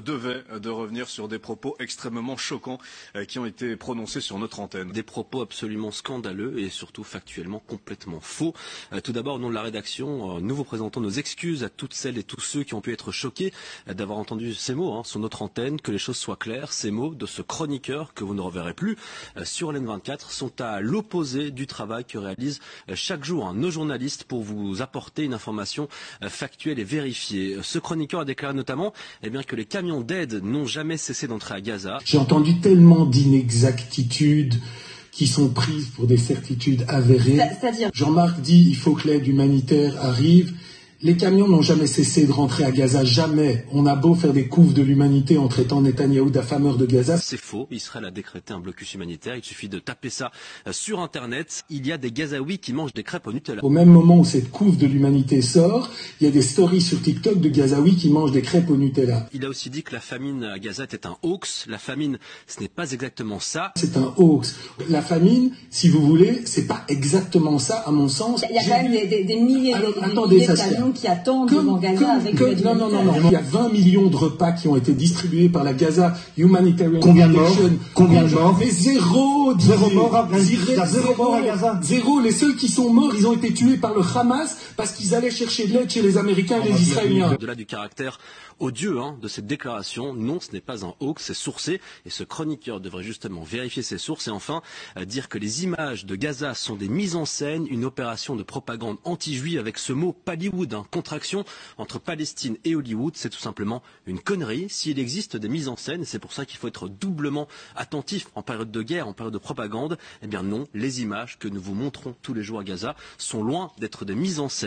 Devait de revenir sur des propos extrêmement choquants qui ont été prononcés sur notre antenne. Des propos absolument scandaleux et surtout factuellement complètement faux. Tout d'abord, au nom de la rédaction, nous vous présentons nos excuses à toutes celles et tous ceux qui ont pu être choqués d'avoir entendu ces mots sur notre antenne. Que les choses soient claires, ces mots de ce chroniqueur que vous ne reverrez plus sur LN24 sont à l'opposé du travail que réalisent chaque jour nos journalistes pour vous apporter une information factuelle et vérifiée. Ce chroniqueur a déclaré notamment que les camions d'aide n'ont jamais cessé d'entrer à Gaza. J'ai entendu tellement d'inexactitudes qui sont prises pour des certitudes avérées. C'est-à-dire Jean-Marc dit il faut que l'aide humanitaire arrive. Les camions n'ont jamais cessé de rentrer à Gaza, jamais. On a beau faire des couves de l'humanité en traitant Netanyahou d'affameur de Gaza. C'est faux, Israël a décrété un blocus humanitaire, il suffit de taper ça sur Internet. Il y a des Gazaouis qui mangent des crêpes au Nutella. Au même moment où cette couve de l'humanité sort, il y a des stories sur TikTok de Gazaouis qui mangent des crêpes au Nutella. Il a aussi dit que la famine à Gaza était un hoax. La famine, ce n'est pas exactement ça. C'est un hoax. La famine, si vous voulez, c'est pas exactement ça, à mon sens. Il y a quand même des milliers de camions qui attendent devant Gaza avec de l'aide humanitaire. Non. Il y a 20 millions de repas qui ont été distribués par la Gaza Humanitarian Combien de morts? Foundation. Combien de morts? Mais zéro. Zéro mort à Gaza. Zéro. Les seuls qui sont morts, ils ont été tués par le Hamas parce qu'ils allaient chercher de l'aide chez les Américains et les Israéliens. Au-delà du caractère odieux de cette déclaration, non, ce n'est pas un hoax, c'est sourcé. Et ce chroniqueur devrait justement vérifier ses sources et enfin dire que les images de Gaza sont des mises en scène, une opération de propagande anti-juive avec ce mot Pallywood, contraction entre Palestine et Hollywood. C'est tout simplement une connerie. S'il existe des mises en scène, c'est pour ça qu'il faut être doublement attentif en période de guerre, en période de propagande. Eh bien non, les images que nous vous montrons tous les jours à Gaza sont loin d'être des mises en scène.